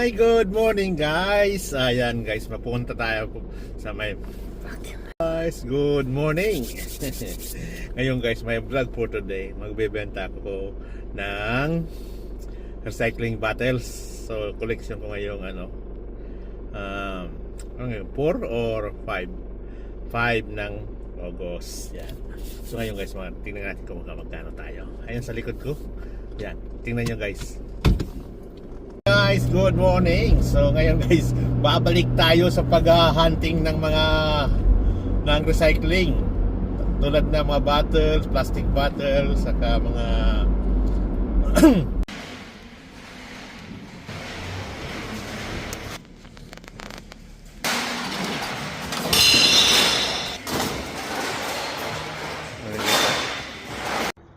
Hi, good morning guys. Ayan guys, mapunta tayo sa may guys, good morning. Ngayon guys, may vlog for today. Magbebenta ako ng recycling bottles. So, collection ko ngayong ano 4 or 5 ng August. Yan. So ngayon guys, tingnan natin kung magkano tayo. Ayan sa likod ko. Yan, tingnan nyo guys. Guys, good morning. So ngayon guys, babalik tayo sa pag-hunting ng recycling. Tulad ng mga bottles, plastic bottles, saka mga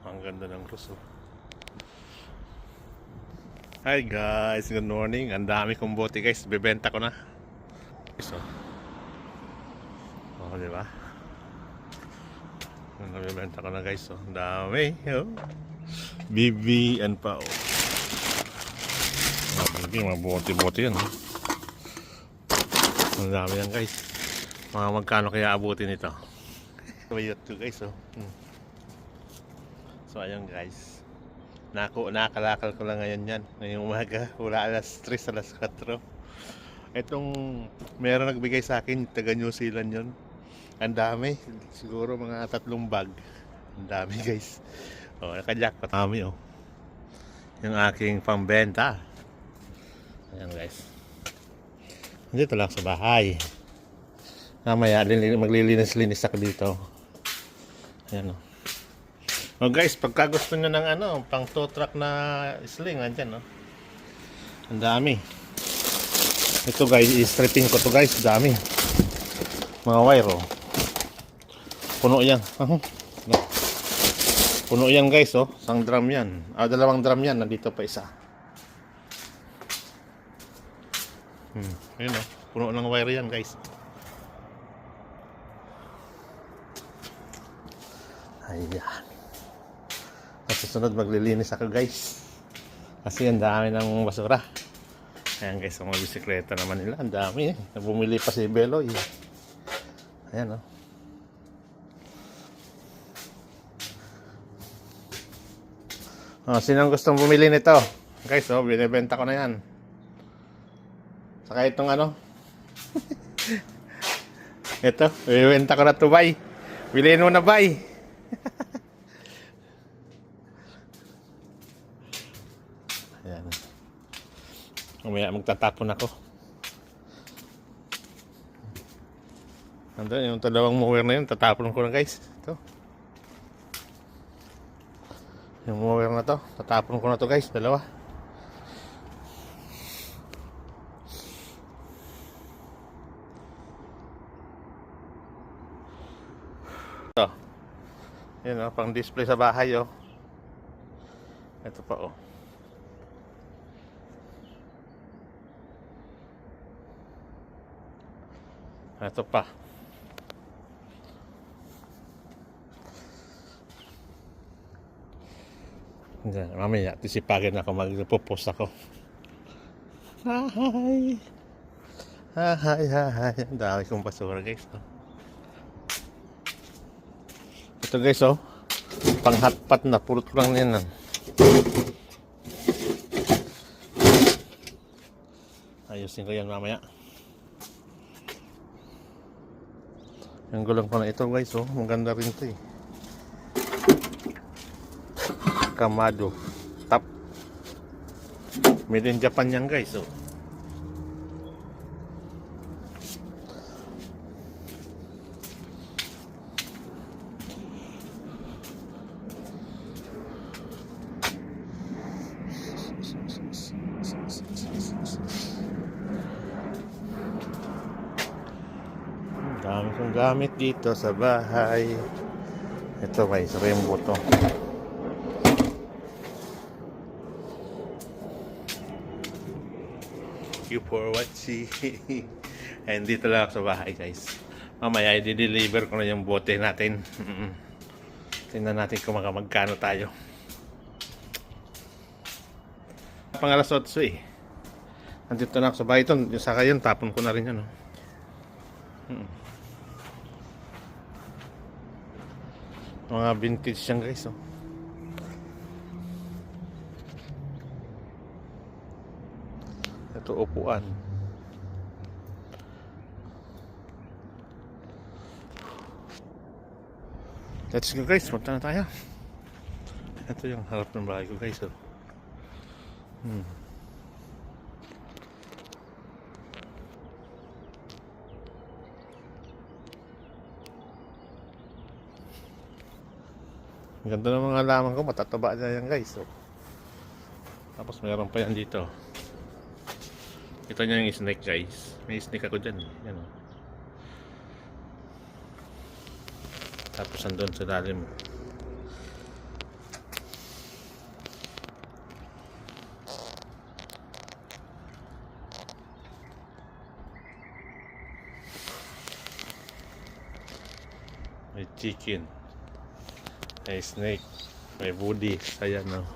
ang ganda ng ruso. Hi guys, good morning. Ang dami kong bote guys, bebenta ko na. So, di ba? Bebenta ko na guys, ang dami. BB and pa. Mga bote-bote yan. Ang dami yan guys. Mga magkano kaya abutin ito? Wait to guys, So ayun guys. Nakalakal ko lang ngayon yan. Ngayong umaga. Wala alas 3, alas 4. Itong meron nagbigay sa akin. Taga New Zealand yun. Ang dami. Siguro mga 3 bag. Ang dami guys. Nakajackpot. Dami yung aking pambenta. Ayan guys. Dito lang sa bahay. Mamaya maglilinis-linis ako dito. Ayan guys, pagka gusto nyo ng pang tow truck na sling, andyan ang dami. Ito guys, i-stripping ko to guys, dami. Mga wire puno yan. Puno yan guys, isang drum yan. 2 drum yan, nandito pa isa. Ayun puno ng wire yan guys. Ayan. At susunod maglilinis ako guys. Kasi ang dami ng basura. Ayan guys, ang mga bisikleta naman nila. Ang dami Bumili pa si Beloy. Ayan sinong gustong bumili nito? Guys, binibenta ko na yan. Saka itong ito, binibenta ko na to, bay. Bilhin mo na, bay. Ayan. Mamaya magtatapon ako. Nandun, yung 2 mower na yun, tatapon ko na guys. Ito. Yung mower na to, tatapon ko na to guys, 2. Ito. Yun pang display sa bahay Ito pa Ito pa. Mamaya, tisipagin ako, magpo-post ako. Hi! Hi! Ang dami kong basura guys. Ito guys, pang hotpot na, pulot ko lang yan. Ayusin ko yan mamaya. Yung gulong pa na ito guys, maganda rin ito Kamado top. Made in Japan yan guys, dami kong gamit dito sa bahay. Ito guys, rainbow to. Thank you for watching. And dito lang ako sa bahay guys. Mamaya i-deliver ko na yung bote natin. Tingnan natin kung magkano tayo. Pang alas 8 Nandito na ako sa bahay ito. Yung saka yun, tapon ko na rin yan. Oh. Mga vintage yan guys. Oh. Ito upuan. Let's go guys, punta na tayo. Ito yung harap ng bahay ko guys. Oh. Ang ganda ng mga halaman ko, matataba na yan guys. Oh. Tapos mayroon pa yan dito. Ito niya yung snake guys. May snake ako dyan. Yan, oh. Tapos andun sa lalim. May chicken. May snake. May woody. Ayan, no.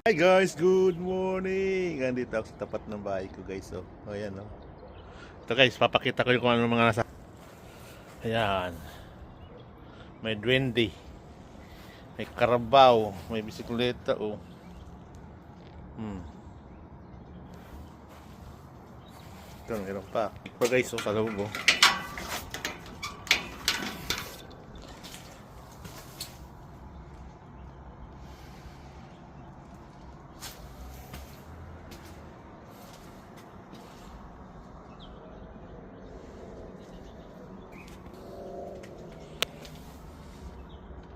Hi guys, good morning. Andito ako sa tapat ng bahay ko guys. Oh, ayan, no. Ito guys, papakita ko yung kung ano mga nasa. Ayan. May duwende. May karabaw. May bisikleta. Oh. Ito, meron pa. Ito guys, oh, sa loob. Oh.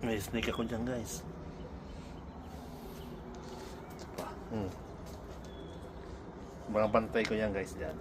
May snake ako dyan guys. Ito pa. Mga bantay ko yan guys dyan.